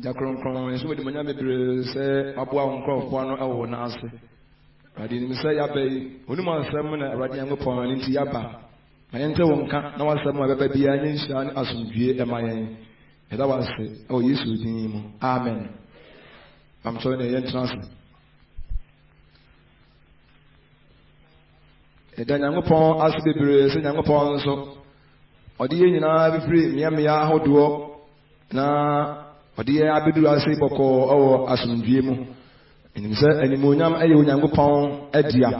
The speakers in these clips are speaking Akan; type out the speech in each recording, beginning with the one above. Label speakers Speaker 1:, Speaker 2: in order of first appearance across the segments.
Speaker 1: Jacron, so with the Manyabe say, Abua and Croft, one hour and answer. I didn't say Yabe, Unuma Sermon at Radiango Pond into Yaba. I enter one cat, no one said my baby, I didn't shine as some view at my end. And I was say, oh, yes, with him. Amen. I'm sorry, the entrance. Then young upon as the British and young upon so. Or the Indian I free, Miamia, how do na odi abedu ase boko o asumdue mu enim se animonyam aye onyankopon adia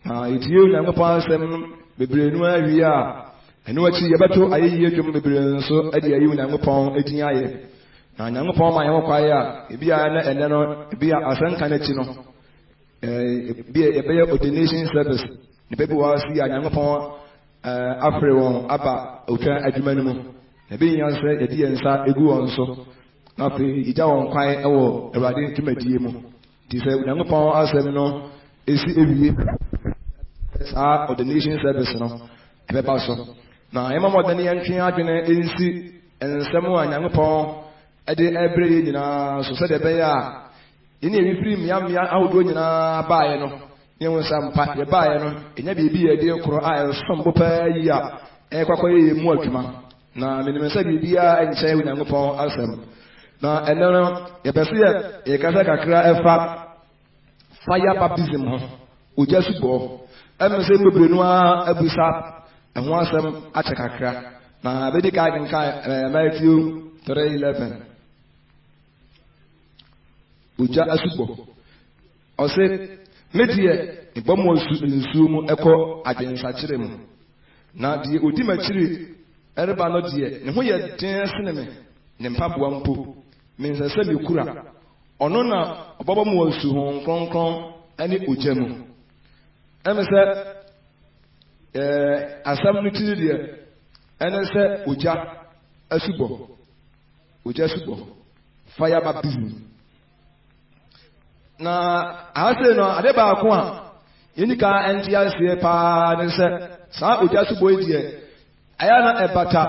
Speaker 1: na etie onyankopon asem bebre nu awie a eno achi yebeto aye adwom bebre nso adia aye onyankopon edin aye na onyankopon ma ye kwaye a ebia na ene no ebia asanka na chi no ebia ebeye ordination service ne bebi wa si onyankopon afre won aba otwa adwuma no mu ebe yan se yedi ensa egu won so na fe ija won kwan ewo Awurade ntumadie mu ti se Onyankopon asem no esi ewie sa ordination service no ebe ba so na ema modani yantwe adwene ensi ensem a Onyankopon ede ebre nyina so se de be ya ine ewi free miamia ahodo nyina baaye no ne won sampa ye baaye no enya bibi ye de koro a sombo pa yi a kwakwaye mu atwuma na minimesa bibia enche Onyankopon asem na eneno yebese ye kasa kakra efa fire baptism ho ojasubo emese bebrenu a abusa eho asem ache kakra na abedi ka nka Matthew 3:11 oja asubo ose medie ibomo nsu mu eko adensa kire mu na die odi machiri ereba no de ne ho ye den seneme ne mpaboa mpo mensese me kura ono na obobo mu wasu ho kronkron ani ogya mu emese asam no tiri de enese ogya asubo fire baptism na ase no ade ba ko a yenika enti ase pa ne se sa ogya asubo de ayana ebata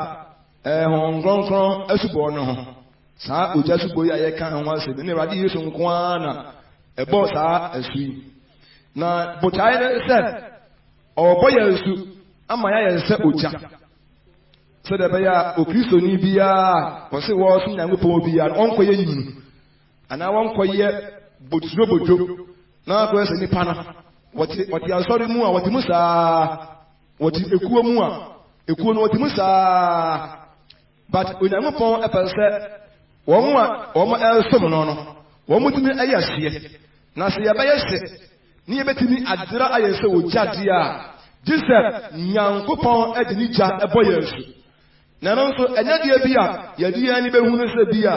Speaker 1: hongkron asubo no ho sa ogya asubo ya ye kan ho ase ne Awurade Yesu nko na ebo sa asui na botai ne se obo ya asu ama ya ye se ogya se de be ya okristo ni bia wo se wo so Nyankopon bia onko ye nyinu ana wonko ye bojo na ko se ni pana woti asori mu a woti musa woti ekuo mu a ekuo no woti musa but Onyankopon epense won elsom no won mutumi ayase na se ya bayase ni ebetimi adira ayase ojade a Jesus Nyankopon edini ja eboyesu na no so enya de bia ye de ani behunu se bia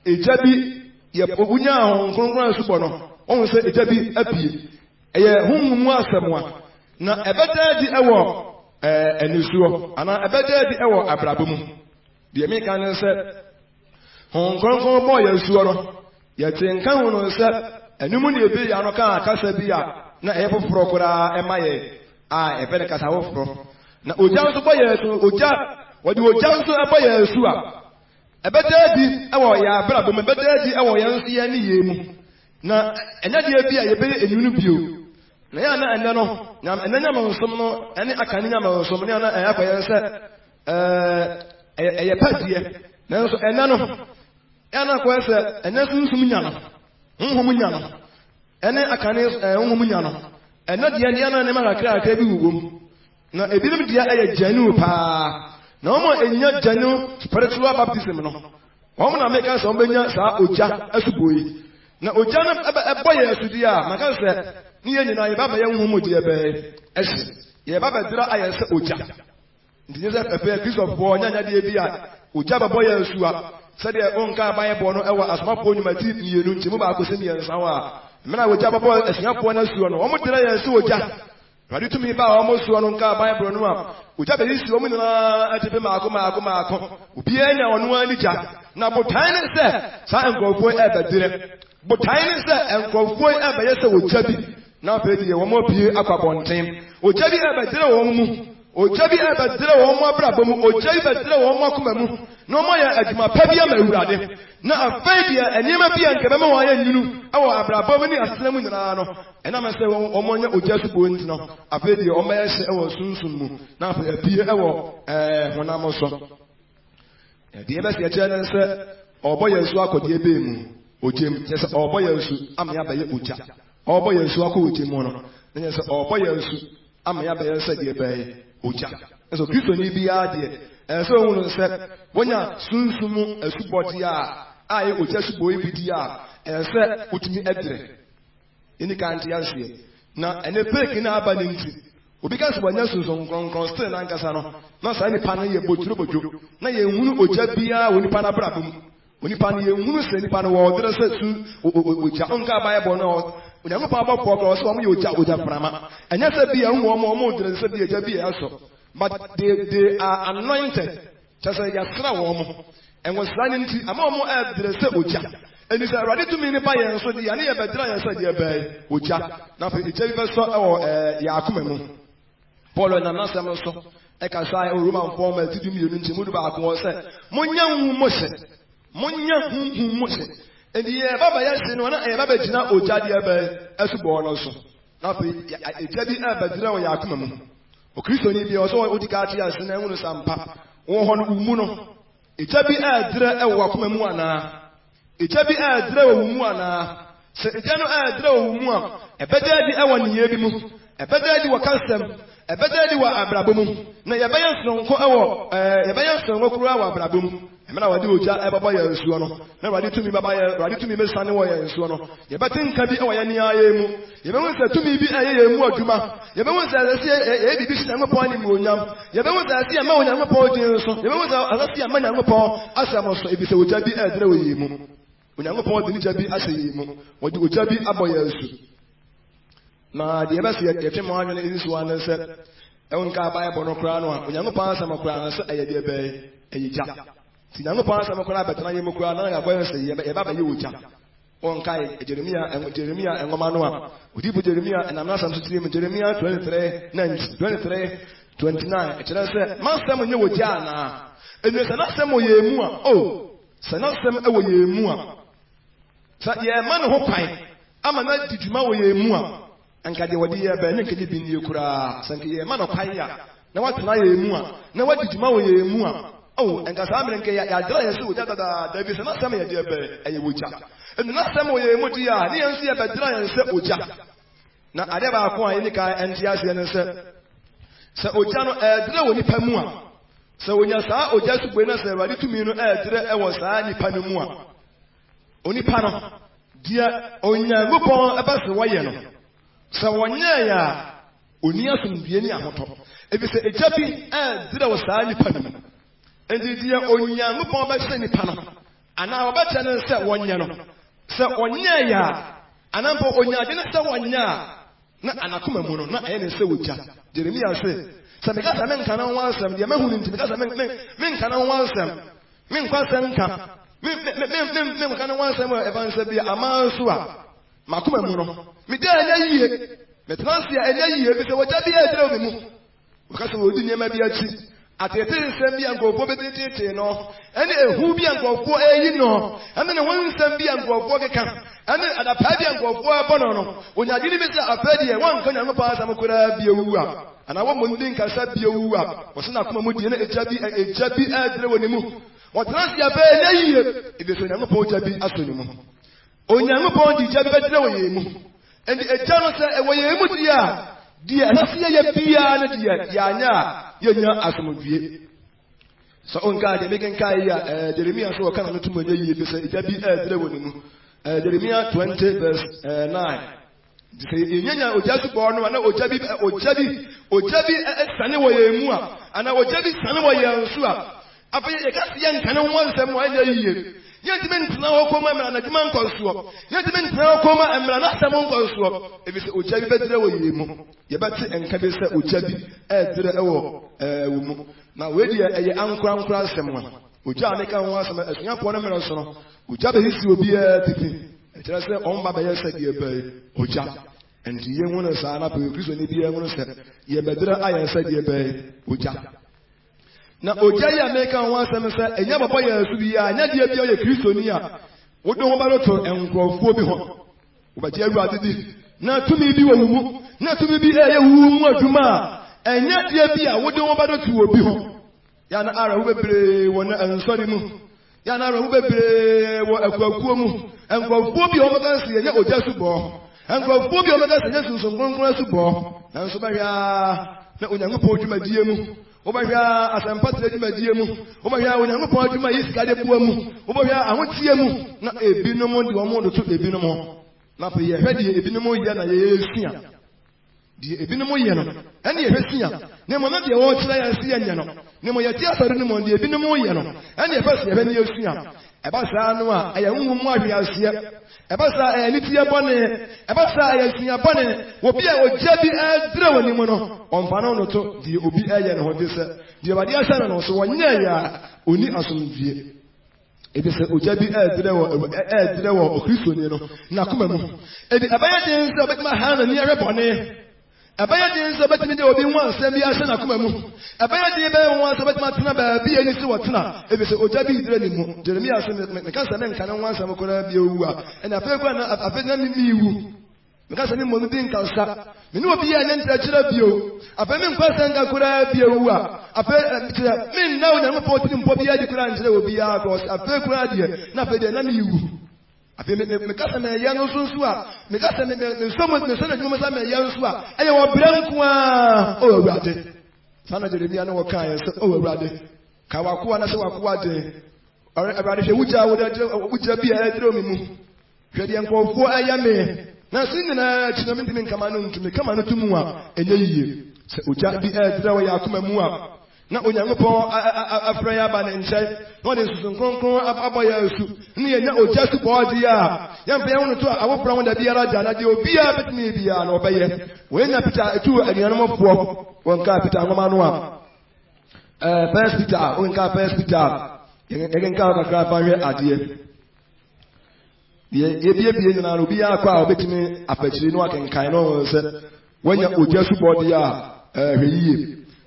Speaker 1: eja bi ye pogunya ho nkronkron asubo no on se eja bi apie eye hunmu asemwa na ebedadi ewo enisuo ana ebedadi ewo abrabomu de me kan se honkronkron mo yesuo no ye tenka hu no se enumu ne ebe ya no kan akasa bia na efoforo kora emaye a ebe ne kasa woforo na oja nso bo yesu oja wodi oja nso ebo yesu a ebedadi ewo ya abrabomu ebedadi ewo ya nso ye ne yemu na enya de bia ye be enunu bio na ya na ene no na enenya mansom no ene akanya mansom ne na ayakoye se eye padie na so ene no yana ko se ene sunsum nya no honhom nya no ene akane honhom nya no ene de ene na ne ma kakra bi wuwom na ebinim de aye janu pa na omo enya janu spiritual baptism no omo na make so benya sa oja asuboyi na oja na eboye asudi a maka se ni ye nyina ye baba ye honhom de ebe ese ye baba dira aye se oja ndiye se pepe Christopher bo nya de bi a oja baba ye asu a se de onka Bible no ewa asmapo nyumati yenu ntimu ba ko se mi ensa wa mena oja baba esiapo na asu no omo dira ye se oja Radi to me ba omo su no nka Bible no a oja be isi omo na atebe maako obi anya ono anija na botan ne se sa enkofo ebedire botan ne se enkofo ebeye se oja bi na pe die wo mo pie akwabonten oja bi ebedire wo mu Ojabi ebedre wo mo abrabọ mu ojabi bedre wo mo akoma mu no mo ya adwuma pa bia ma awurade na afei dia enema bia nkebe ma wo ya nyinu awo abrabọ mu ni asena mu nyina no ena ma se wo mo nya oja su bo ntino afei dia o ma ya se ewo sunsun mu na afei apie ewo honam so dia be se che na se obo yesu akodi ebe mu ojem che se obo yesu amya ba ye oja obo yesu akodi mu no na se obo yesu amya ba ye se dia be oja eso Kristo ni bia de eso hunu se wonya sunsumu asubodi a ye oja subo ibidi a ese utumi edre ini kan ti anse na ene peki na aba ni nti obi ka so wonya sunsun kronkron still na nkasa no na sa ni pa na ye boturo bojo na ye hunu oja bia woni pa na brabum woni pa na ye hunu se ni pa na wo dre se su oja onka bible no onyango pa ba ko so mo ye oja frama enya se bia hu mo dre se bia oja bia aso. But they are anointed. Just like Yasra woman. And was running to Amamo at the Sebuja. And he said, ready to me by and so the Ania Bedra and said, Yabe, Uja. Now, if you saw Yakumu, Paul and Anasamaso, Ekasai, or Roman former to do me in Timuba was said, Munya Mose, Munya Mose. And the Baba Yasin, when I have a Jina Uja, Yabe, as born also. Now, it can be a Bedra Yakumu. Kristo ni bi oso odikati asena ehunu sampa wo ho no umu no echabi adre ewo akoma mu ana echabi adre wo mu ana se eja no adre wo mu a ebeda di ewo niye bi mu ebeda di wakansem ebeda di wa abrabo mu na yebeya sonko ewo yebeya sonko kuru awa abrabo mu emena wadi oja ebaba ya nsuo no na wadi tumi baba ya wadi tumi mesane wo ya nsuo no yebetinka bi ewo ya ni aye mu yebewu se tumi bi aye mu adwuma yebewu se se bibi si na po ni mu onyam yebewu se se ma onyam po din so yebewu se asasi ama nyam po asamo so ebi se oja bi edre wo yimu onyam po din ja bi ase yimu wadi oja bi abo ya nsu na de yebe se yefe mo anyo ni nsu wan se enka bible no kra no onyam po asamo kra na se aye de be ayija Tinango pa sama kora betana yemu kora na ga boyo se ye ba ba ye oja on kai Jeremia engoma no a odibu Jeremia na na sam sutire mu Jeremia 23:29 ekira se mansam nye oja na enu se na sam ye mu a se na sam e wo ye mu a sa ye ma no ho kwan ama na diduma wo ye mu a anka de wodi ye ba ne nkedi bi nie kura sanke ye ma no kwan ya na watena ye mu a na wadiduma wo ye mu a and as I'm in ya dry so that there is not some idea a wuja. And not some way mutia, near see a dry and set wuja. Now I never acquire any kind and said, so Ojano drew ni pamua. So when you saw or just when I said, ready to me, I was any panumua. Only pano, dear Onya Mupon about the Wayano. So one year, Unia from Vienna Hoto. If it's a jappy, there was any panum. And the dear Onya Mupon by Sani Pano. And now about channel said 1 year. So 1 year, and I'm for Onya didn't say 1 year. Not an Akuma Mono, not any Sewucha. Jeremiah said, so because I mean cannot want them, the men because I mean cannot want them. Men pass them come. Men cannot want them, Evans said, be a man sua. Makuma Mono. Me there a year. Metransia a year, because what I be a drove him. Because we didn't maybe a cheat. At the same and go for the no, and a who be and go for a no, and then one same be and go for the camp, and then at a paddy and go for a bono. When I didn't miss a paddy, one can have a pass, I could be a woo. And I won't think I said be a woo. Was not come with a jabby ad when you move. What last year, a year, if it's an apple jabby as you move. On young upon the jabby, and a channel said, away, Mutia. Dear, let's see your piano, dear, Yana, Yana Asmodie. So on God, they making Kaya, Jeremiah, so I can't to my day, because it be Jeremiah 20:9. Say, Yana, Ojabi born, and Ojabi, Sanaway Mua, and Ojabi Sanaway Sua. After you can't see, can one some one year. Yet meant now come and a man called swap. Yet meant now come and not someone called swap. If it's Uchabi better way, Yabati and Cabisa Uchabi, to the woman. Now, where do you uncrown cross someone? Ujanica was a Singapore American. Ujabi will be a tipping. It has owned by a Uja. and the young one is an up with Christian Indian said, Ye better I said, Ye bay, Uja. Now, Ojaya make one semester, and never boy to be a Nadia Christonia. What no matter to and grow for behold. But you rather did not to me be a woman, not to me be a woman or Juma, and yet be a what no matter to a behold. Yana Ara Webre, one and Sodimu. Yana Webre, what a Kumu, and go for the Omagansi, and Ojasubo, and go for the Omagansi, and some Gongrasubo, and Somaria, the Unyango Diemu. Over here, as I'm passing my diemu, over here, when I'm a part of my Iskadapuamu, over here, I want Tiemu, not a binomon, the one to a binomon. Not a ready, a binomo yana, the binomo yana, and the Hessia, Nemo not the old Slayer Siano, Nemo Yatia, the binomo yana, and the first Yesia. Abasa, I am Maria. Abasa, I live here, Bonnet, Abasa, I see a bonnet, will be a jabby as drawing on Panono, the Obi and what this, the Abadiasan, and also 1 year, only as on the. It is a Ujabi as drawer or Christian, Nakumamu. And the Abadians of my hand near a bonnet. Abadians of me will be one, send me as an Akumamu. Abadian wants about Matana, be any Suatana. It is a Ujabi dreading Jeremiah, the cousin can once have a Korea, and a paper of me. Because I didn't think I'll stop. You know, be an entire view. A payment person that could have be a a men now, I'm reporting Pobia the Grand will be our boss, a fair gradia, not better than you. I feel because I'm a young Susua, because I'm someone the son of Musa, a young Sua, and you are Blanqua. Oh, Raddy. Son of the Riviano Kaya, oh, Raddy. Kawakua, Sawakua, or about the Uja would be a drum. Ready and go for Ayame. Now, sing in Kamanum to me, come on to Mua, and ye, Uja be a drawer Yakuma. Not when you're a prayer ban and say, what is some conqueror of Abayasu, near no just body. Young Piano to our brown that be a Rajana, you'll be a bit maybe an obey. When I put a two and animal for one capital Manua. First Peter, one car first Peter, again car a car barrier idea. The being an Arubia crowd between a Pachino and Kaino said, when you just body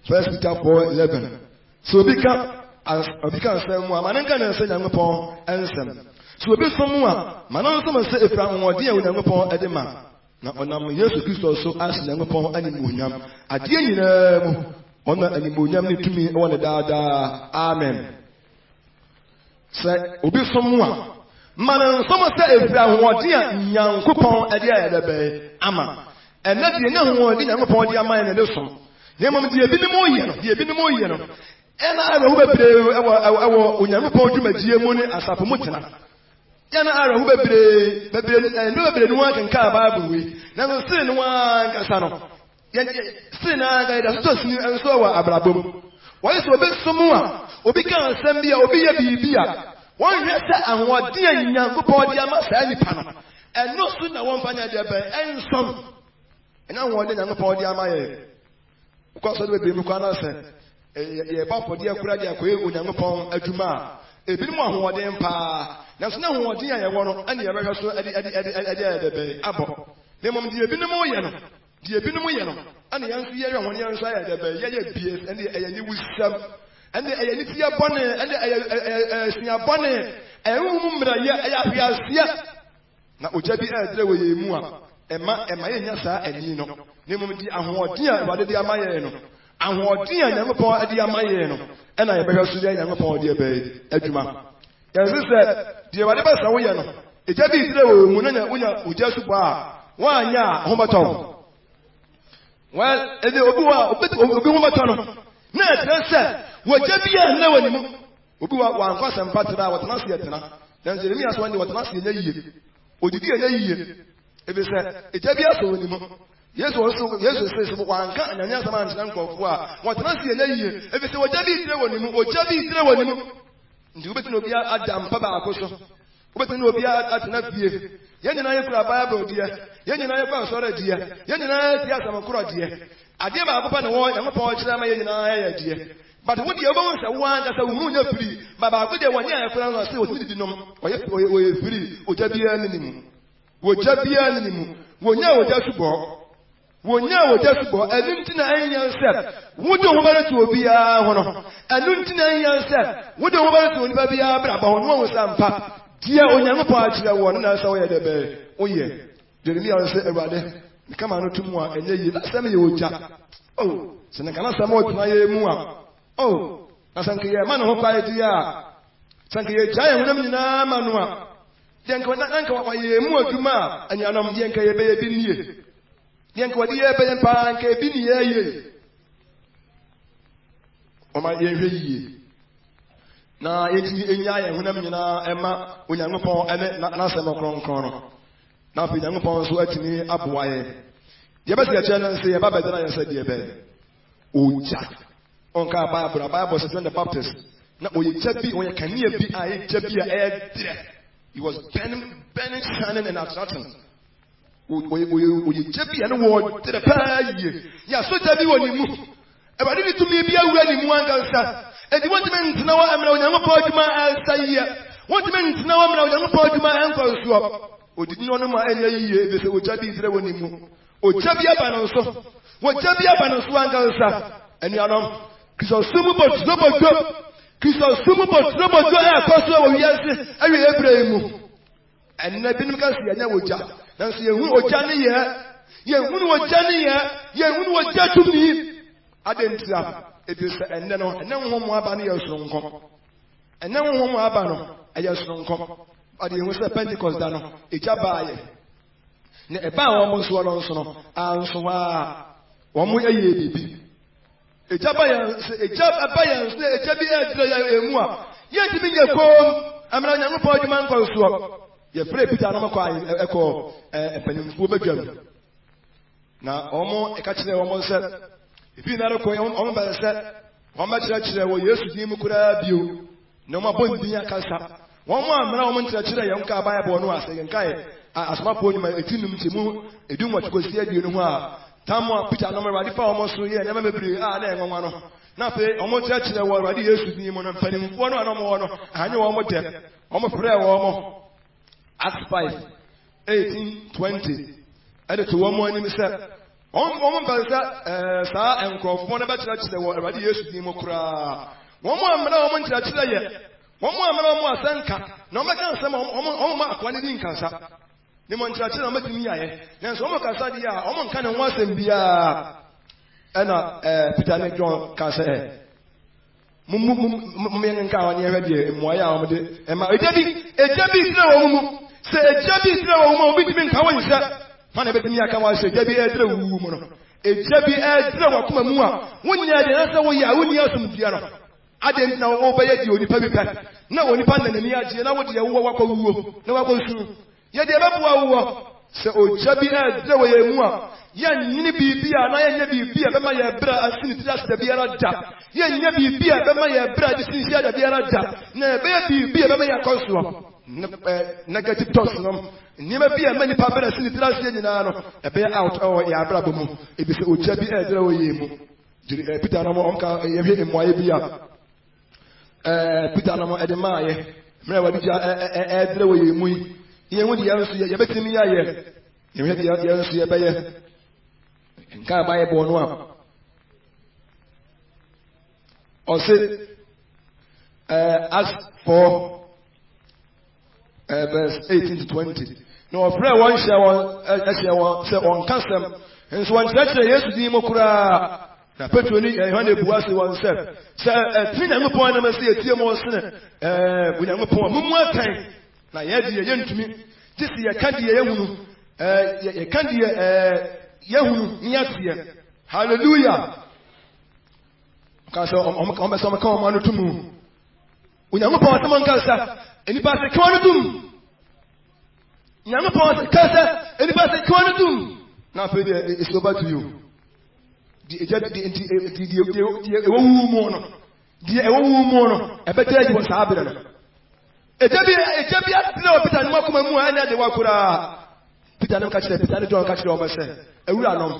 Speaker 1: First Peter 4:11. So become someone, Manangan said, I'm upon Ansem. So be someone, Manon say, if I'm more dear with them upon Edema. Now, on our years of Christ also ask them upon any Muniam. I didn't honor any Muniam to me on the Dada. Amen. Say, Obi someone. Man, someone say, if I'm more dear, young coupon at the end of the bay. Ama. And not the young one, I'm upon your mind and this one. Nemam die bi no mo yeno ena ara hu bebre awo onyame pon dwuma die mu ne asafo mutena yana ara hu bebre no bebre no wan kan Bible we na no se no wan kasa no se na ga da so sini enso wa abrabom wo yeso obi somu a obi kan asem bia obi ya bibia won hwe se ahode anyankopon dia ma sa nipa no eno so na won fanya dia be ensom ena won nyankopon dia ma ye because of the Bimukana said, a bump of dear Kuradia, Unyampon, a Juma, a bit more who are the empire. Now, no one dear, I want any other Abo. The moment dear Binamoyan, dear Binamoyan, and the young year 1 year inside the Bay, and the wisdom, and the Alicia Bonnet, and the Sina Bonnet, and woman, now Ujabi, there were Mua, and my Yasa, and you know. Nemumdi ahwodia wade dia maye no ahwodia nyamopon adia maye no ena ye behwe so dia nyamopon dia be adwuma yes say dia wade ba sa wo ye no eja bi dire wo mu na unya uja supo a wanya homaton well ede obi homaton no na tre say wo ja bi a na wani mu obi wa ankwasa mpatra wa tana se yetena dan Jeremiah so wani wa tana se yiye odidi yiye ebe say eja bi aso wani mu Yes, says one can and Yasaman Sankofua. What must you lay? If it's what Jabi Trewon, or Jabi Trewon, you better not be at Dam Papa Coso. Better not be at Napi. Yanina Bible, dear. Yanina Sorry, dear. Yanina Yasamakura, dear. I gave up upon the wall and a poet, dear. But what you want to want as a woman free, but I put the 1 year for us to know, or free, or Jabi. wogya bia ne mu wonya wogya subo ɛnu ntina enyan sɛ wode ho bare to obia ho no ɛnu ntina enyan sɛ wode ho bare to onipa bia bra ba ho no wo sampa dia Onyankopɔn akyerɛ wo no na sɛ wo yɛ de bɛ woyɛ Jeremia sɛ Awurade kama no tumu a enye yi asɛm yɛ wogya sɛ ne kana sɛm otuna yɛ mu a na sanke yɛ ma no ho kwae dia sanke yɛ gya yɛ honam nyinaa ma no a denka nanka wa yɛ mu adwuma a anyanom denka yɛ bɛyɛ bi nie denka wadi yɛ bɛyɛ pa anka bi nie yɛ ɔma yɛ hwɛ yie na yɛtumi enya yɛ honam nyinaa ɛma Onyankopɔn ɛne n'asɛm kronkron no na afei Onyankopɔn nso atumi aboa yɛ yɛbɛsi akyerɛ no sɛ yɛba bɛdana yɛ sɛ deɛ bɛyɛ ogya ɔnka Bible sɛ John the Baptist na oyegya bi ɔyɛ kanea bi a yɛgya bi a ɛɛdrɛ he was burning shining and attracting oyegya bi a ne wɔdrɛ paa yie yɛ asogya bi wɔ ne mu Awurade ne tumi bi awura ne mu ankansa enti wɔntumi ntena wɔ mmerɛ Onyankopɔn adwuma ɛnsa yie wɔntumi ntena wɔ mmerɛ Onyankopɔn adwuma ɛnkɔ nsoɔ odidi no ma ɛnyɛ yie ebi sɛ ogya bi drɛ wɔ ne mu ogya bi aba no nso ogya bi aba no nso ankansa anuanom Kristosumu bɔturo ɛkɔ so wɔ wiase awie Ebrɛ mu ɛnna binom ka sɛ yɛnyɛ ogya nanso yɛhu ogya ne ogya tumi adentira ebi sɛ ɛnɛ no ɛnɛ honhom aba no yɛ soronko ɛnɛ honhom aba no ɛyɛ soronko ɔde yɛhu sɛ Pentecost da no egya baayɛ na ɛbaa wɔn nso no nso no anso hɔ a wɔn ayɛ bibi egya ba yɛn egya bi ɛdrɛ yɛ mu a yɛntumi nyɛ kom amena Onyankopɔn adwuma nkɔ nsoɔ yɛfrɛ Peter no kɔ ɛkɔ mpanimfoɔ badwam na wɔn ɛka kyerɛ wɔn sɛ ebi na rekɔ wɔn bɛyɛ sɛ wɔn bɛkyerɛkyerɛ wɔ Yesu din mu koraa bio na wɔn abɔ ndin akasa wɔn amena wɔn nkyerɛkyerɛ yɛn ka Bible no asɛ yɛn ka yɛ asomafoɔ nyuma etinum nkyɛ mu edum wɔtikosi aduonu ho a tamu Peter no Awurade fa wɔn so yɛ nneɛma bebree a na ɛnwanwa no na afei wɔn kyerɛkyerɛ wɔ Awurade Yesu din mu no mpanimfoɔ no a na wɔn no ahanye wɔn dɛ wɔn frɛ wɔn Acts 5:18-20 ɛde to wɔn anim sɛ wɔn bɛn sɛ saa nkurɔfoɔ no bɛkyerɛkyerɛ wɔ Awurade Yesu din mu koraa wɔn amena wɔn nkyerɛkyerɛ yɛ wɔn amena wɔn asɛnka na wɔn bɛka nsɛm wɔn ma akoa ne di nkansa ne mo nkyerɛkyerɛ na wɔn bɛtumi yɛ nanso wɔn kasa deɛ a wɔn nka ne ho asɛm biara ɛna Peter ne John ka sɛ mo yɛn nka wɔn yɛhwɛ deɛ mmuayɛ a wɔn de ɛma egya bi sira wɔn mu sɛ egya bi sira wɔn mu a obi tumi nka wɔn nsɛ fana bɛtumi aka wɔn ahyɛ egya bi ɛdrɛ wuwu mu no egya bi ɛdrɛ wɔn akoma mu a wɔn nyɛ deɛ n'asɛ wɔyɛ a wɔn nyɛ asomdua no ade na wɔn bɛyɛ deɛ onipa bi pɛ na onipa na n'ani agye na wɔde ɛwɔ wakɔ wuwo na wakɔ sunu yɛde ɛbɛboa wuwɔ sɛ ogya bi ɛdrɛ wɔ yɛn mu a yɛnyini biribi a na yɛnyɛ biribi a bɛma yɛ brɛ asini tiri asida biara da yɛnyɛ biribi a bɛma yɛ brɛ adi sinsi ada biara da na ɛbɛyɛ biribi a bɛma yɛ akɔ soɔ negative thoughts no nneɛma bi a ɛma nipa brɛ asini tiri aseɛ nyinaa no ɛbɛyɛ out ɛwɔ yɛ abrabɔ mu ebi sɛ ogya bi ɛdrɛ wɔ yɛn mu Peter na mo ɔmka yɛhwɛ mmuayɛ bi a Peter na mo ɛde maa yɛ mmerɛ wɔde gya ɛdrɛ wɔ yɛn mu yi yɛn ho deɛ nso yɛbɛtumi ayɛ yɛhwɛ deɛ yɛn nso yɛbɛyɛ nka Bible no a ɔse Acts 4 verse 18-20 na ɔfrɛ wɔn hyɛ wɔn sɛ ɔnka sɛm nso wɔnkyerɛkyerɛ Yesu din mu koraa na Petro ne Yohane bua se wɔn sɛ ɛtiri Nyankopɔn nam sɛ yɛtie mu ɔsene Onyankopɔn mumu akan na yɛde yɛntumi gye sɛ yɛka deɛ yɛhunu yɛka deɛ yɛhunu ne yɛteɛ hallelujah ka sɛ ɔmbɛsɛ ɔmɛka ɔma no tomu Onyankopɔn asɛm ɔnka sa enipa sɛ kawa no tum Nyankopɔn ka sɛ enipa sɛ kawa no tum na afei deɛ it's over to you deɛ ɛwɔ wuwu mu no deɛ ɛwɔ wuwu mu no ɛbɛtɛ agyi wɔ saa berɛ no egya bi atena wɔ Peter ne mu akoma mu a ɛne ade wakoraa Peter ne ka kyerɛ Peter ne John ka kyerɛ ɔmo sɛ awura nom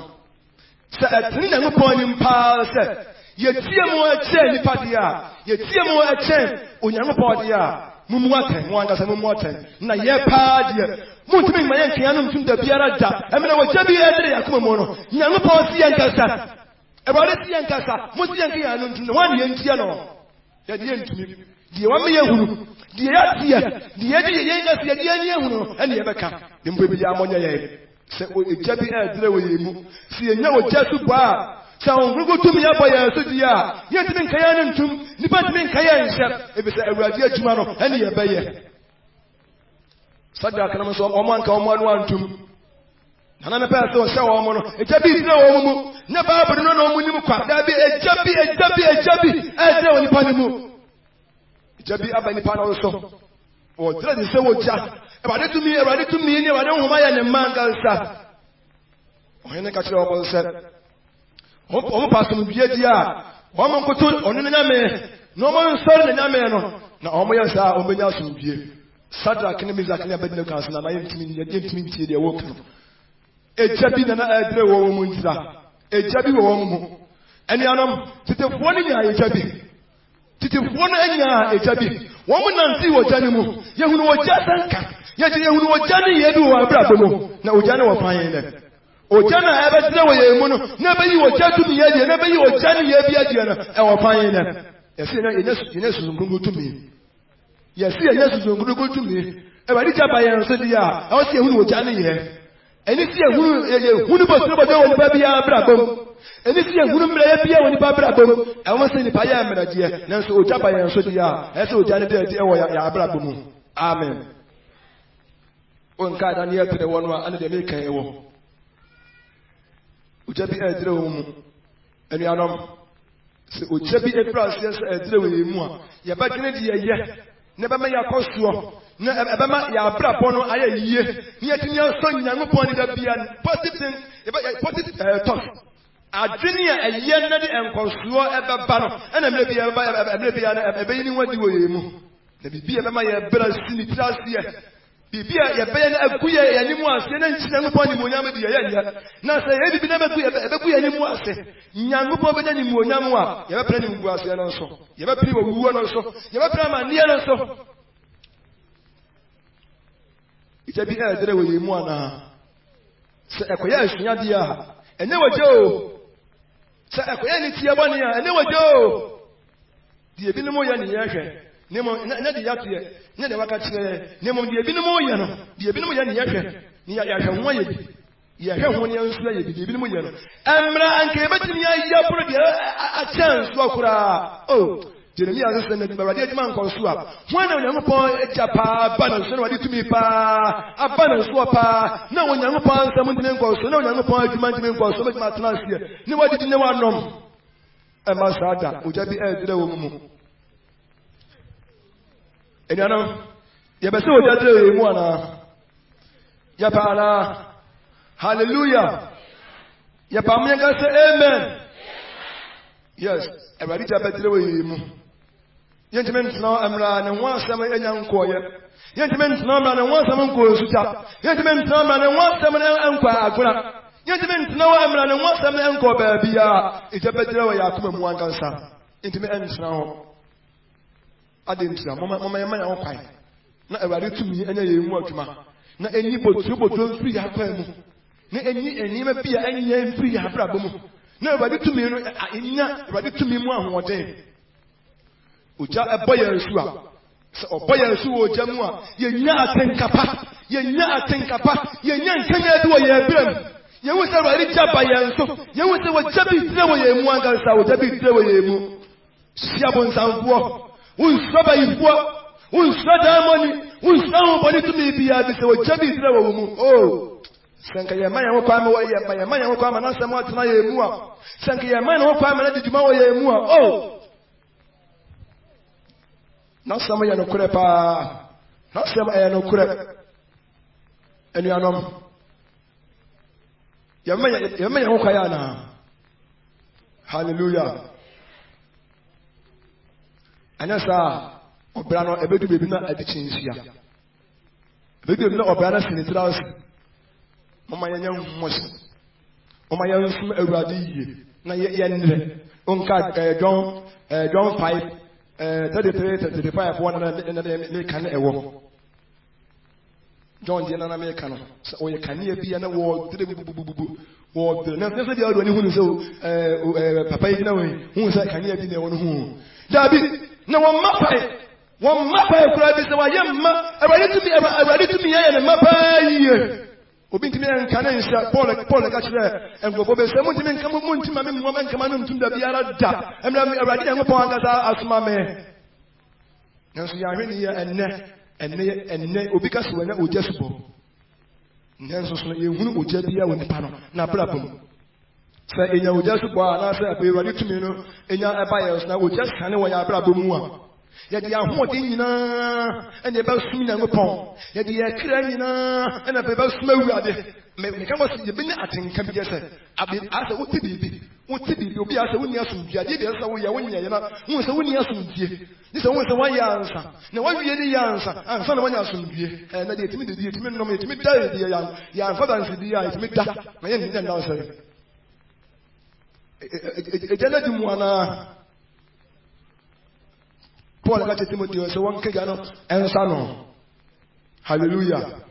Speaker 1: sɛ ɛtene Nyankopɔn nim paa sɛ yɛtie mu ɛkyɛn nipa deɛ a yɛtie mu ɛkyɛn Onyankopɔn deɛ a mumuaten mo angasa mumuaten na ye pa de muntimi ma yen kan no da biara da emena wo jabi edre yakoma mo no Nyankopɔn si yen kasa ebare si yen kasa mo si yen kan no ntun wan yen tia no ya de ntumi de wa me yehunu de ya tia de ye de yen kasa de yen yehunu ene ye beka de mbo bi ya mo nya ye se o jabi edre wo yemu si enya wo jasu ba sa ongugo tumi ya boya so dia ye timi nkaya no ntum nipa timi nkaya nhyɛ ebisa awurade adwuma no ene ye bɛyɛ sadaka na so omo anka omo anu antum nana me pɛ so hyɛ wo mo no ejabi dire wo mu na baaburu no no mu nim kwa da bi ejabi ɛdre wo nipa ni mu ejabi aba nipa na so o dire de se wo ja ebade tumi ni ebade homa ya ne manga nsa o hene ka kyerɛ wo sɛ o pasum bie dia o mo nkoto onu na nyame no mo nsori na nyame no na o mo yɛ sa o benya sum bie Sadrak ne Mizak ne Abednego kan na mayem timi tie de wo kan ejabi na edre wo mu ntira ejabi wo mu eni anom titefo ne nya ejabi titefo no anya ejabi wo mu nanti wo jane mu yehunu wo jasanka yehunu wo jane yedu wo abrabo mu na wo jane wo fan ne o jane ebedre wo yemu no na beyi wo jatu mi yede na beyi wo jane ye bia die no e wo fan ne yesi na yenesu ngungu tumi yesi yenesu ngungu tumi ebadi jaba yen so dia o si ehunu wo jane ye eni si ehunu bo wo ba bia abrabo eni si ehunu mra ye bia wo ni ba abrabo e wo se ni pa ya mra die nanso o jaba yen so dia e se o jane de e wo ya abrabo mu amen on ka da ni ya tere wonu ane de me kan e wo ujabi edre wo mu eni anom se ujabi efra se edre wo mu a ye ba gene de ye ne ba ma ya kosuo na ebe ma ya abrabo no aye yiye ni atini so Nyankopɔn ni da bia positive talk adwene a eye na de enkosuo ebe ba no ena mle bia na ebe ni wadi wo yemu na bibia ebe ma ya bra sini trasie bibia ya be na akuye ya ni mu ase na nchi Nyankopɔn ni mo nyam de ya na se ye bibia na be ku ya ni mu ase Nyankopɔn be ni mo nyam a ya be pra ni mu ase no so ya be pri wo wuo no so ya be pra ma nie no so Ijabi edre wo yemu ana se ekoya asunya dia ene waje o se ekoya ni tie boni a ene waje o die bi no mo ya ni yehwe ne mo na de yato ne de waka kire ne mo die bi no mo ya no die bi no mo ya ni yehwe ni ya hwe ho ye bi ye hwe ho ni ansu ya bi die bi no mo ya no emra anke betini ya pro de a chance okura oh Jeremia says that the radio man calls you up. When I'm a boy, Japa, Banner, so what to me, pa, a banner swapper. No one young upon someone to name calls, no young upon you might name calls, so much my class here. Nobody didn't know one nom. A master, which I be a little woman. And you know, Yabaso, that one. Yapana, hallelujah. Yapamia say amen. Yes, everybody jump at the way. Gentlemen, now I'm running one summer and young choir. Gentlemen, now I'm running one summer choir. Gentlemen, now I'm running one summer and choir. Gentlemen, now I'm running one summer and choir. It's a better way I come one cancer. Intimate ends now. I didn't know. Mamma, okay. Not everybody to me and a workman. Not any but two but don't free have them. Not any be any free have problem. Nobody to me, nobody to me one day. Uja a boy and sua. So, boy and suo jamua, ye nya tenkapa, ye nya tenkapa, ye nya kenya do ye brim. Ye was a ready jabba and so, ye was a jabi throw ye mwanga sa, jabi throw ye mu. Siabon Sanfo, who's Rabbi Fo, who's Sadamoni, who's somebody to me be at this jabi throw mu. Oh. Sanka ya manya wo kwame wo ya manya wo kwame na nsɛm atena ye mu a sanka ya manya wo kwame na diduma wo ye mu a oh na nsɛm ya no kure pa na nsɛm ya no kure anuanom ya manya wo kwaya na hallelujah anasa obra no ebedu bebi na adichinsia ebedu na obra na sinitrans Mama yan mos. Mama yan sum awurade yie. Na ye nre. Onka John 5 33, 35 one and make an ewo. John Jenna Americano, so you can hear be an award, or the necessity of anyone who Papa, you know, who said, can you be the one who? David, no one mappa, cried, so I am ready to be a mappa. Obin to me and Canada, Paul, and go over 70 come to my woman, come on to the Biara da, and I'm ready upon that as my man. Now, see, I really and Ubicas when I would just go. Nancy, you would just be out in the panel, not problem. Say, you know, just go and I said, be ready to me, and your buyers now would just hand away our problem. Yet they are holding and the best swing and upon. Yet they are crying and a best smell. Make us the bin at him can be said. I've been asked what to be. What to be? You'll be asked when you assume. I did as we are when you're not. Who is the one you assume? This is always the one you answer. No one really answer. And son of one assume. And I did me the dear to me, to me, dear young father, and the eye to me that. My end didn't answer. It didn't want Paul got Timothy, so one Kagano and Sano. Hallelujah.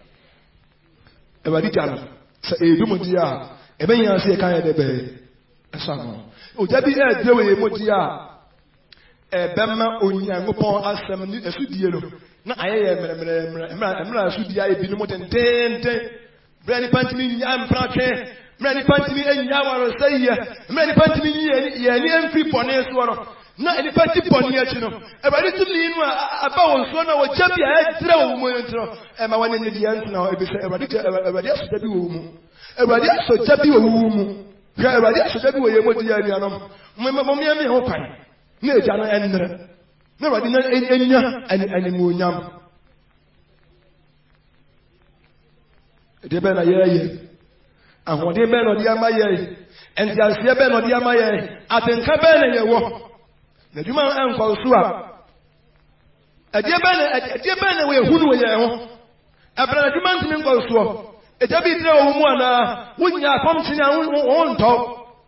Speaker 1: Evadicano, say, Dumudia, a man say, kind of bay. A sano. Oh, that be a Joey Motia. A Bama Unia, upon us, a Sudiano. No, I am not Sudia, be more than 10. Brandy Pantini, I'm Prake, Brandy Pantini, and Yawar say, Brandy Pantini, and free Pones one. Na any party pony at you know. Everybody to lean about one or Jappy, I throw woman. Am I one in the end now? Everybody else to be woman. Everybody else to Jappy woman. Everybody else to be a Modiano. Mamma, open. No, Jana and nobody any moon. They better ye. And what they better the Amaye. And the Alciaben or the Amaye. I think Cabana ye walk. The human uncle Sua. A dear banner way who were there. A brother demanding uncle Sua. A Debbie one, wouldn't you come to your own top?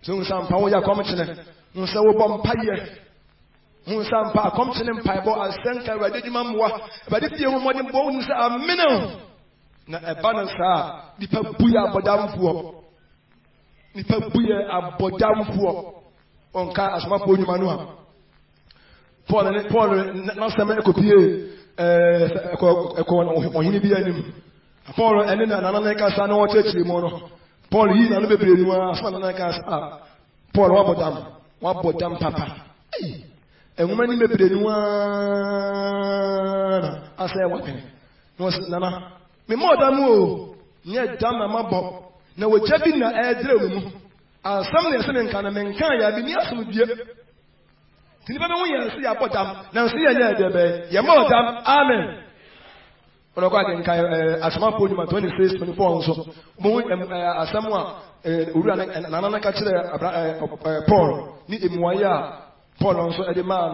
Speaker 1: Soon some power commission, no so bompire. Who some power commission pieball as center, I did mamma, but if you want the bones are minimum. Not a balance, the Pabuya Bodam for. The Pabuya Bodam for. On car as my pony manua. Paul not some copy on him be any. Paul and then another cast no church mono. Paul he and the baby was cast up. Paul what bottom papa. A woman in the baby one. I say what was Nana. Me more than more. Near Dama Mabo. Now we're checking the air drill. Some listening can a man can be near some dear. Tinibano, see a bottom, now see a year, Yamodam, Amen. But I can as my podium 26, 24, so someone and another catcher Paul, need him wire, Paul also at the man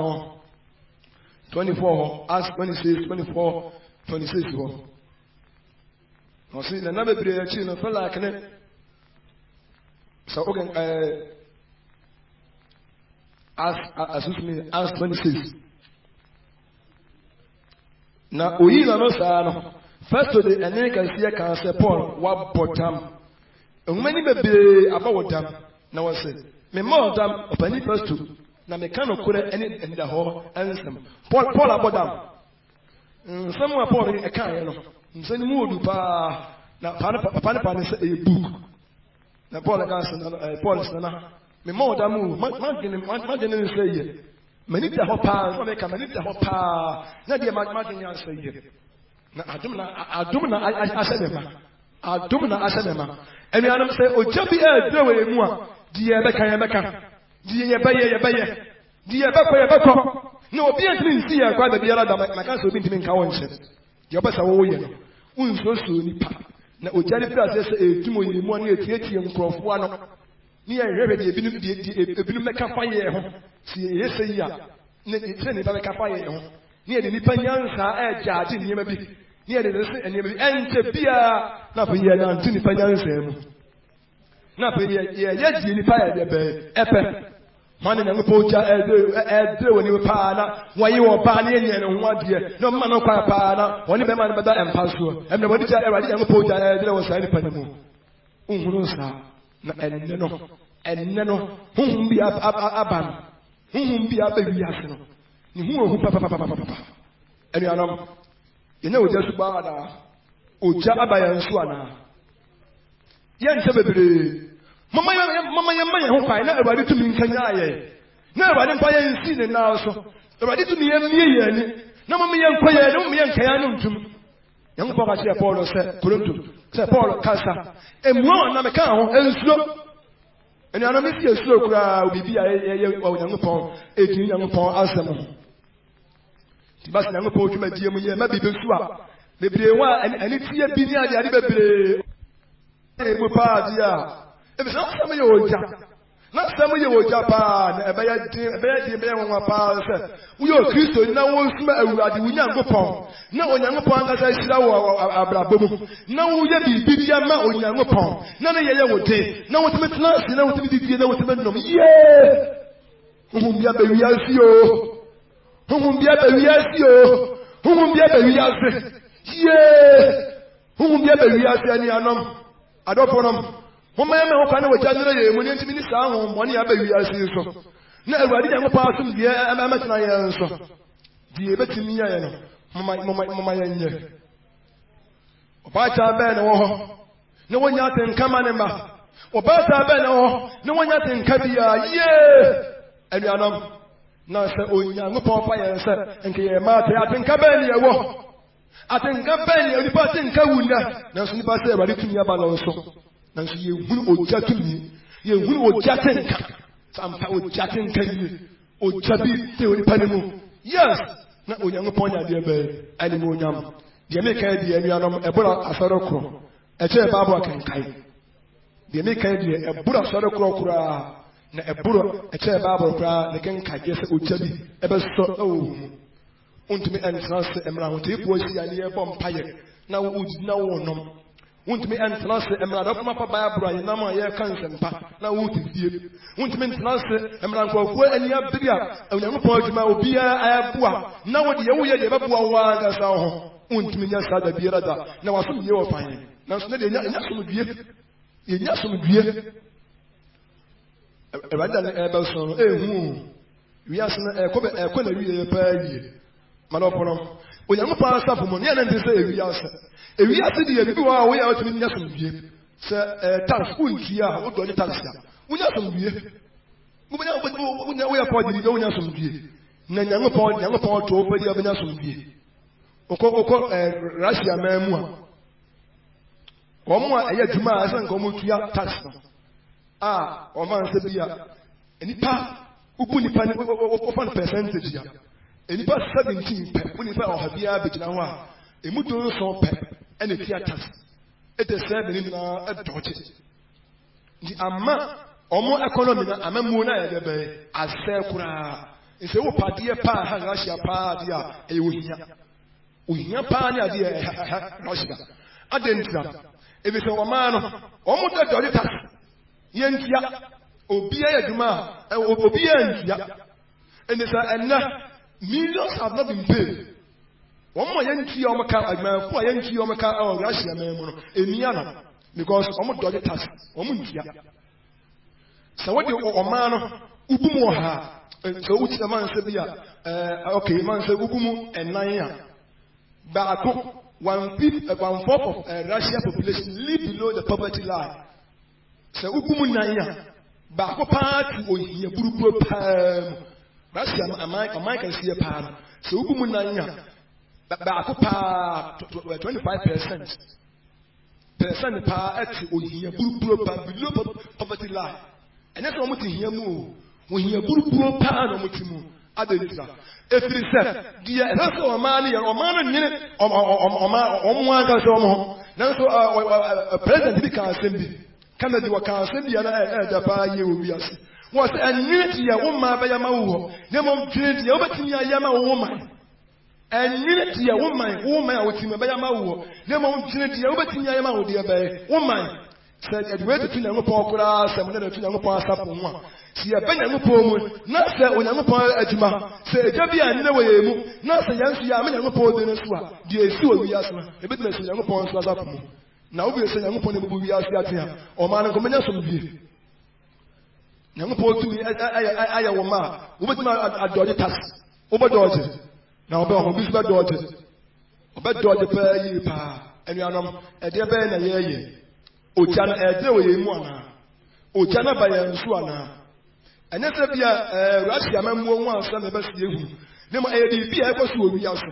Speaker 1: 24, as 26, 24, 26. No, see, the number be a chin of fella like it. So okay, as 26. Now we know no first to the eneka sia can say Paul what bottom. Many be about them. Now I say me more them opani first to. Na me can okure any in the hall and some Paul about them. Someone Paul e kan no. Nsani mu odu pa na pa say a book. Na Paul against Paul is na me more than move. Imagine say many the hopa, so make many the hopa. Na dia imagine you say na adumna asemema. And we are say o jabi e do we mu a dia beka dia ye dia beko no obi antimi nsi ya kwa da biara da maka so obi ntimi nka won hye dia obasa wo ye no unso so nipa na ojari pra se etumo yimu na etietie nkrofo ano ni ye hwebe de ebinu meka fa ye ho si ye se ya ne tre ni ba meka fa ye ho ni ye de nipa nyansa e jaage niema bi ni ye de se niema bi ente bia na fa ye na ntini pa nyansa mu na fa ye di nipa ye de be epe Money and poacher, when you pana, why you are panning and 1 year, no man of pana, only the man but and pastor, and nobody ever did poacher, there was any penny. And no, whom be up aban, whom be up baby Yasino, who papa. And you know, just bad, Ujaba and Swana. Yan Sabbath. Mama, who find out about it to me, Kanye. Never didn't buy any scene now, so ready to me and no me young player, no me and Kayanum to young Papa Paul said, said Paul Casa, and one on a cow and slow. And I don't miss your slow crowd, be a young upon 18 young upon Asam. The bus young upon to my dear, maybe the swap. Maybe they want and it's here behind the other. If it's not some of your job, not some of your Japan, a bad pass. We are Christian, now we young upon. Now when young upon as I said, now we be big young young upon. None of your day. Now what to make last, you know what to be able to make them. Yeah, whom be a baby as you, whom be a baby as you, whom be a baby as yeah, whom be a baby as any anom. I don't want them. One man who can know January when you minister on 1 year baby as you so. Never did I pass him, dear, and I'm at my answer. Dear Betty Mia, Mamma, Bata Ben, no one yet in Kamanema, or Bata Ben, no one yet in Kadia, yeah, and you know, now say, oh, young Papa, and Kayamata, I think Kabania. I think Kabania, the person Kawuna, now sleep I say, ready to me about also. And so you will judge me, you will judge him. Somehow judging can you, or Chabi, the Panamu. Yes, not with young point, dear bay, animal yam. The American, the Emianum, a Buddha Asaroko, a chair Baba can kai. The American, a Buddha Sarokra, a Buddha, a chair Baba, the Ken Kai, yes, Uchabi, ever so. Und me and Trans Emerald, if was the idea bomb pire. Now would no one. Won't me and Trans Emerald of Mapa Barbara, Nama, ya cancer, now would it won't me Trans Emerald for any up the and young point my beer, I have poor. Now the way you ever was as our home. Won't me just had a beer. Now I think you are fine. Now, some beer. You just some beer. Rather Eberson, we asked a quality per year. Malopon, when you pass up from money and say, we are the way out in Yassum, Sir, task, here, what do you task? We are some beer. We are for the donor some beer. Young upon to open the other some beer. Oko, Russia, Mamma. One year to Mars and Gomutia tax. Ah, or man said, and it passed. Who put the percentage here? And it was 17 pep when you have the average now. A mutual so pep and a theatre. It is 7 in a dodge. The Amma or more economy, Amamuna, as Serpura. It's a party, pa, Russia, pa, dear, a we hear pa, dear, Russia. I didn't know. If it's a man, almost a dodgy tax. Yentia, Obia Duma, Obia, and it's a millions have not been paid. One more Yankee on my car, my poor Yankee on my car, or Russia, Emiana, because almost dodgy tax, Omuntia. So what you or man, Ubumoha, so which the man said, okay, man said Ubumu and Naya. But 1/5 of Russian population live below the poverty line. So Ubumu Naya, Bako party or here, Buru Russia, I can see a pan. So Ubumu Naya, Bako pa 25%. Percent pa at or here, Buru below poverty line. And that's what we hear move. When you Buru pan or Mutimu, other if it is said, dear, that's all money or man or one now so a president because Cindy Canada was Cindy and I will be us. Was a unity a woman by Yamaho, Nemon Trinity over to Yama woman. And unity a woman with him by Yamaho, Nemon Trinity over to Yama, dear bay, woman. Said it wait to Pokora, some of the Tunapon Sapuma. See a Benyamupo, not say when Yamupon Ajima, say Jabi and no way, not say Yancy Yamapo in a swap, the Sua Yasma, a bit less Yamupon Swazapu. Now we are saying Yamupon Bubiasia, or Man combination of you. Yamupo to me, I am ma, with my daughter, over daughter. Now, about this bad daughter, about daughter per year, and Yanam, a dear Ben a year. Ojana edewe muana ojana baya nsuana enese bia Russia mamwo nwa asa na basi ehu ne ma bia ekoso owi aso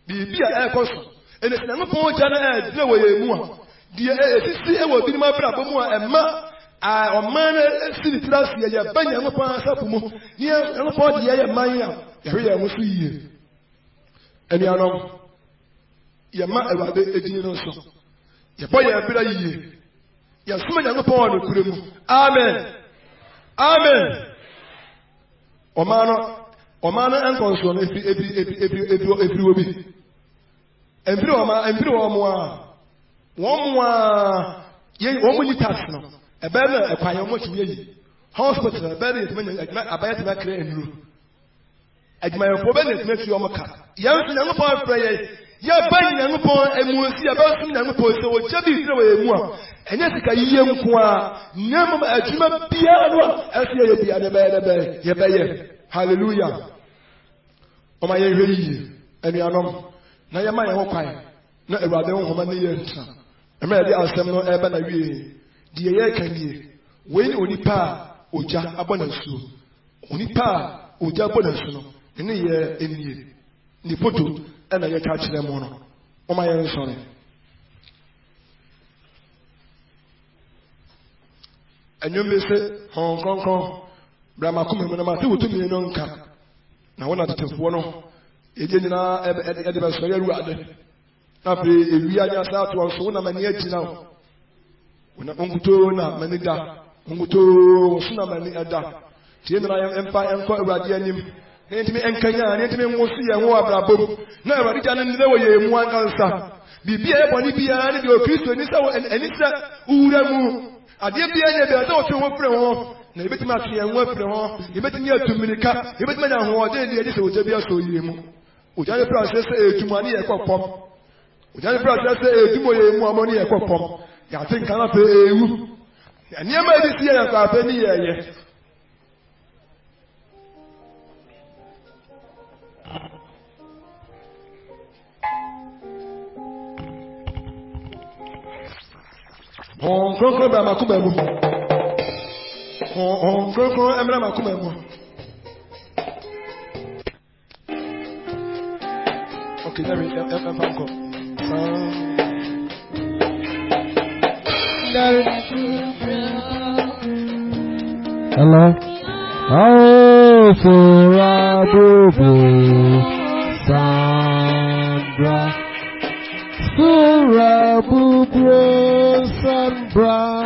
Speaker 1: bia ekoso enese na npo ojana edewe mu a die esisi ewo bi ma bra bomu a emma a oman esiri trasi ya banya npo asapu mu ne npo de ya man a yehwe ya musu yie eni anom ya ma ewade edin no so ye boy e bira yiye ya suma nyango pon no kuremu amen amen omano enkonso no ebi obi embiri omo a ye omo ni tax no ebe na ekwan omo chiye yi hospital ebe na yetime abayet na kre enuru adwuma yefo be na yetime fi omo ka ya nyango pon prayer ya ban Yankopon emuosi ya ba sum Yankopon se wo chabi fire wo emu a enye sika yiye nko a nyam adwuma bia no asie ye bia de ye be hallelujah o ma ye hwe yi enu anom na ye ma ye ho kwan na Awurade ho homa ne ye nta ema ye de asem no ebe na wie de ye kan ye we ni onipa oja abona nsuo onipa oja abona nsuo no ne ye enie ni poto and I catch them on. Oh, my own son. And you may say, Hong Kong, Brahma come and I'm to me in on cap. Now, one at the one, Edina, Edibas, very rather. Now, we are just out to our son, I'm an edge now. When I'm going to Manida, Unguto, Sunamani Ada, Tina Empire and Coy Radianim. Enti me enkanya enti me nwosi ye wo abrabom na Awurade jane ne wo ye mu ansa bibia e boni bia ne de Kristo ni sa enisa uwura mu ade bia ne be da o twe wo frɛ ho na ebetima ase ye wo frɛ ho ebetimi atumirika ebetima nya ho ode ne de se oja bia so ye mu oja ne process etumu ne ye kokpom oja ne process etumu ye mu amoni ye kokpom ya tin kan afa ewu aniema edi sie ya ka afa ni ye on krokro ba makuba mu on krokro emra makuba mu okay let me go hello oh Surabubu Sandra Surabubu Sandra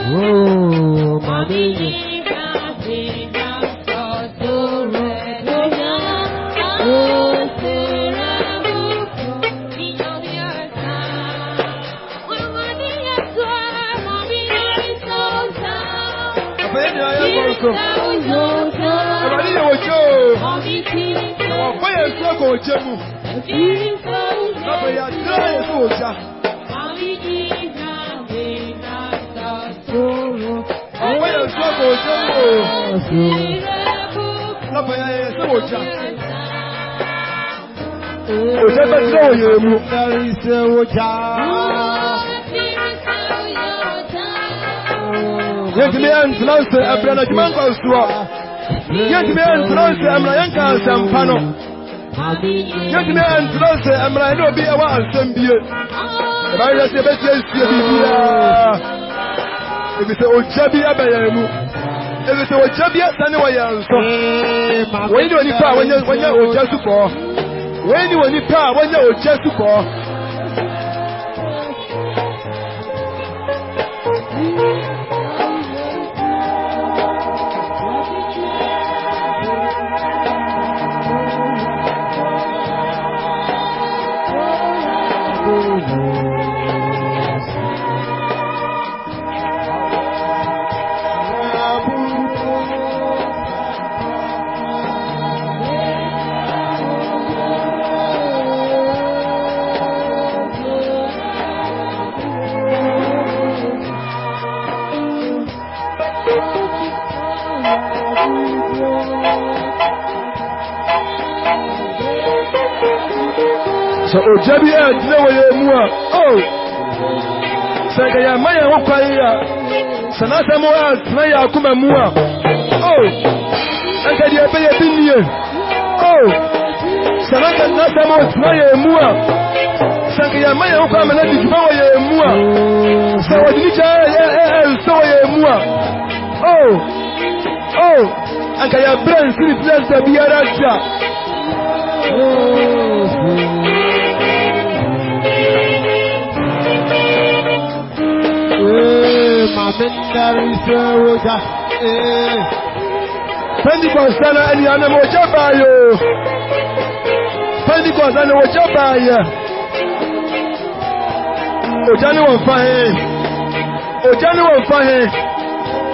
Speaker 1: oh, mommy. Yes, me and Flosser, a brother Mango's swap. Yes, me and Flosser, I'm like Uncle Pano. Yes, me and Flosser, I'm like no be a while, some beer. If I just say, if it's a Ojabi Abayamu, If it's a Jabia, Sanaway, so when you need power, when you're just to pour, when you need power, when you're just to pour. So Ojabia didn't know oh, Sakaya Maya Wakaya, Sanata Moa, Naya Kuma Mua, oh, and Kadia Bay Opinion, oh, Sanata Natamo, Naya Mua, Sakaya Maya Wakama, Moya Mua, so Soya Mua, oh, and Kaya Brand City Plus the Biaraja. Pentecost and the animal Jabayo. Pentecost and the Jabaya. Ojani will find Ojani will find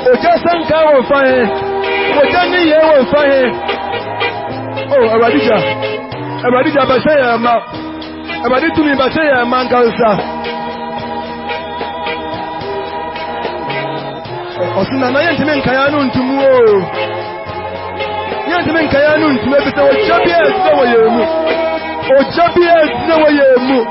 Speaker 1: Ojasanka will find Ojani will find. Oh, Abadija Basaya, Abaditu mi Basaya, Mangalsa. Osuna na yentimen kayanu ntumu o yentimen kayanu ntumu ebise Ojabia na wayemu Ojabia na wayemu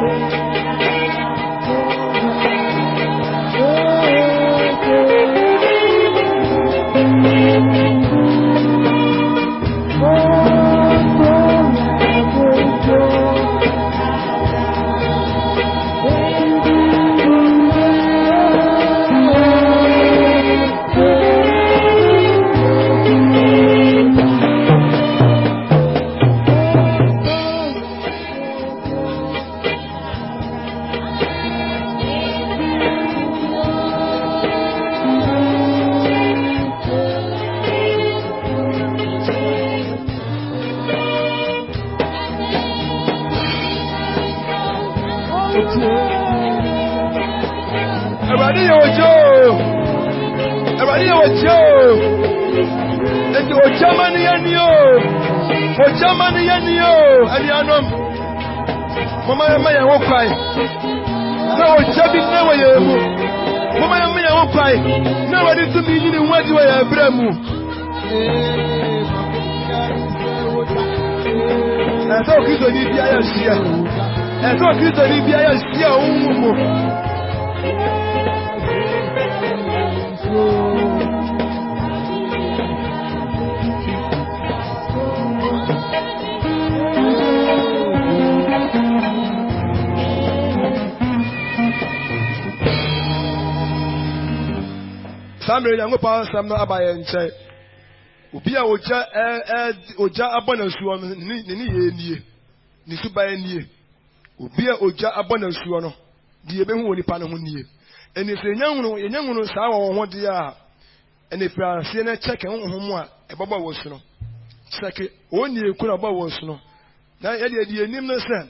Speaker 1: Samre yango pa samno abaye nche obi a oja abona suo no ni ye nie ni subaye nie obi a oja abona suo no de ebehu woni pa no ho nie eni se nyanwunu saa wo ho de a eni pra se na check ho mu a ebaba wo su no check oni ekura ba wo su no na ye de enim no se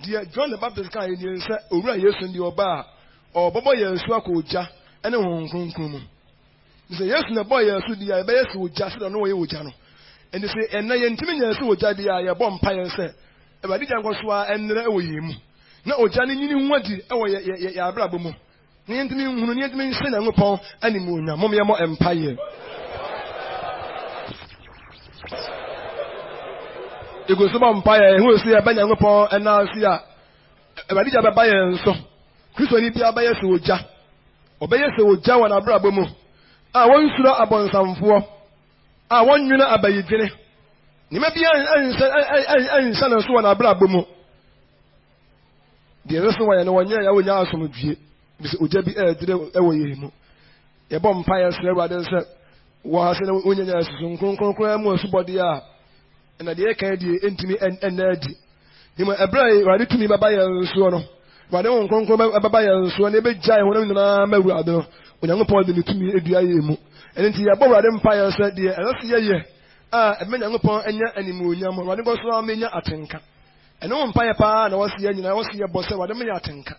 Speaker 1: de John the Baptist kan ye ni se owura Yesu ndi oba a obaba Yesu akoja ene ho nkronkron mu. Say yes, na boy, yes, the best would just don't know where you are. And they say, and I intimate you with Jadia, bomb pie, sir. If I didn't go swar and away him. No, Johnny, you want it, oh, yeah, Brabomo. Near to me, who near to me, send a upon any moon, Momiamo Empire. It goes about Empire, who will see a banyan upon and now see a Badija Bayan so. Chris will be a bias to Ja. Obey us to Jawan Abrabomo. I want to know about some for. I want you to know about you. You may be an son of one Abrabomo. The reason why I know one year I will ask some of you. Miss Ujabi did away him. A bomb fire rather said, was when you some concrete body are and at the air intimate and nerdy. You were a brave ready to me by a son. But I don't concrete by a son, a big giant when I'm when I'm pointing to me a diamu. And into your board empire said, dear, and I see ye. A man upon any animal, running goes around me at Tinka. And no empire pa, and I was here, and I was here, boss, what a me at Tinka.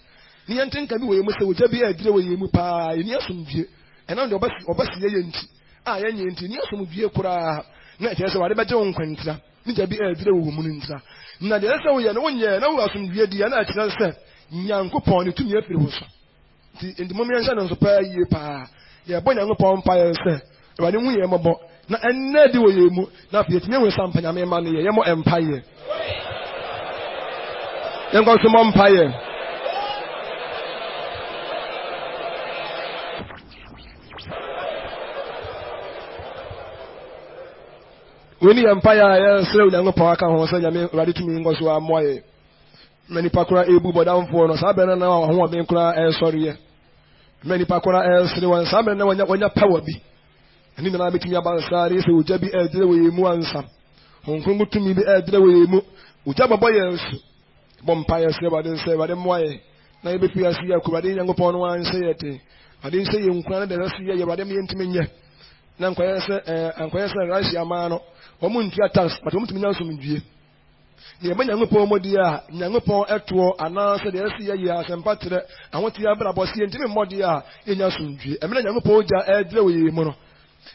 Speaker 1: Nian Tinka, we must be a deal with you, pa, in your some view. And on the bus or bus, I ain't in your some view, kura. Not just what about John Quinta. Need to be a deal woman. Now, the other way, and 1 year, no one some view, the other said, young coupon to me if it was. In the moment, I don't supply you, pa. Yeah, boy, I'm upon fire, sir. But I don't wear my book. Now, and never do you not yet know something. I mean, money, you're more empire. Then go some empire. When the empire is slow down the park, I was saying, ready to me, was one way. Many pakura able but down for us. I better now, I want to be sorry. Many pakura else, the one, some and when your power be. And then I became about Sari, so would be a deal with you once. Hong Kong to me be a deal with you. Would have a boy else. Bompire say what they say, what them way. Now if you see a Kuradin upon one say it. I didn't say you can't see you, but I mean to me. Now, and question Russia Mano, or Muntia task, but want to know some view. The Yangapo Modia, Yangapo Eto, announced the SCA and Patra, and what you have about seeing Modia in Yasunji. A man Yangapo, Edway Mono.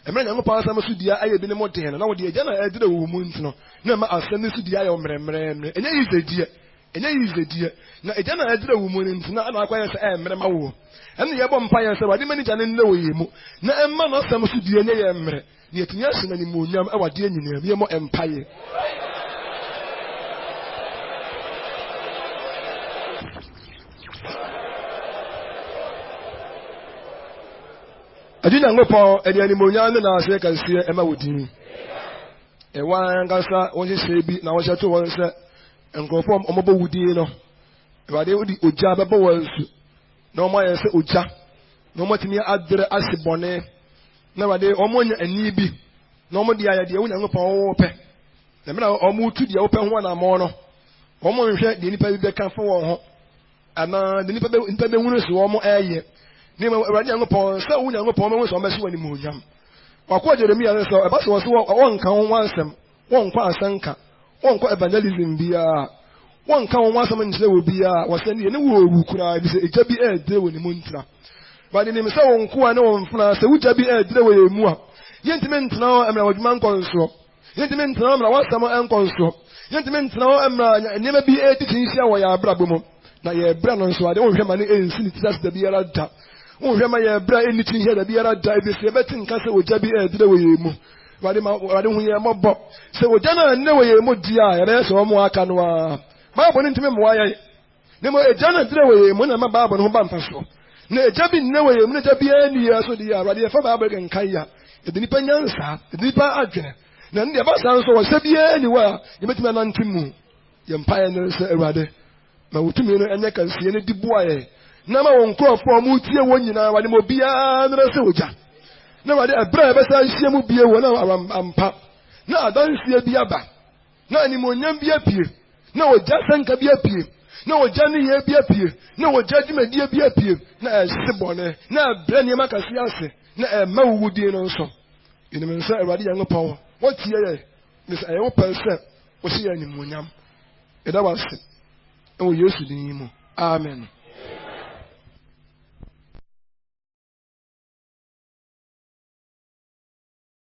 Speaker 1: A man Yangapo Samasudia, I have been a mountain, and now the Jana Edway Munno. No, I send this to the eye of Mrem, and there is a dear. And there is a dear. Now, a Jana Edway woman, not acquires a Mremawo. And the Abompire said, I didn't know him. Now, a man of Samasudia, yet Yasin and Muniam, our dear, near more empire. I didn't go for any Monian and I say, I can see Emma with him. A one gasa, when you say, now I shall to one set and go from Omobo Woodino. But they would be Ujaba Bowers. No more say Uja. No more to me at the Asibone. Never they Omonia and Nibi. No more the idea when I go for open. The men are moved to the open one a mono. Omo the Nipper they can for and the Nipper in the Winners who are more air. Name young upon so young upon was on Messi Mujam. Or quite Jeremy, a bus was one count once them, one qua sanka, one qua evangelism be one count once a man say will be was sending any who could I say it be a day with the Muntra. But the name is so on Kuano and France, so would be a day with a mua. Gentlemen now, and I was man console. Gentlemen now, I was some unconsole. Gentlemen now, I never be a teaching shower, Brabumo. Now, your brother, so I don't have money in just the beer at that. Oh, my brother, anything here, the beer at that, this is betting castle with Jabby a day with you. But I don't hear more Bob. So, Jana, no way, more dear, and there's one more canoa. Bob went into me, why? No more a Jana, way, when I'm a barber, no bumper. No, Jabby, no way, I'm not a beer any year, so the idea for Barber and Kaya. The dependence, the deeper argument. Then the boss answer was anywhere. You met me on Timu. The empire knows rather. Ma utumino anya kan sie ne dibuaye na ma won kro fo mu tie won nyina wade mo bia na se oja na wade abra be sa hie mu bie wona ampa na adan sie bia ba na ani mo nyam bia pie na oja sanka bia pie na oja ne ye bia pie na oja dwumadie bia pie na sibone na abra ne maka si ase na ma wudi no so ina me nsa awade yan pon what tie ye this ayo person o si ani mo nyam eda wase. Oh, yes, Amen.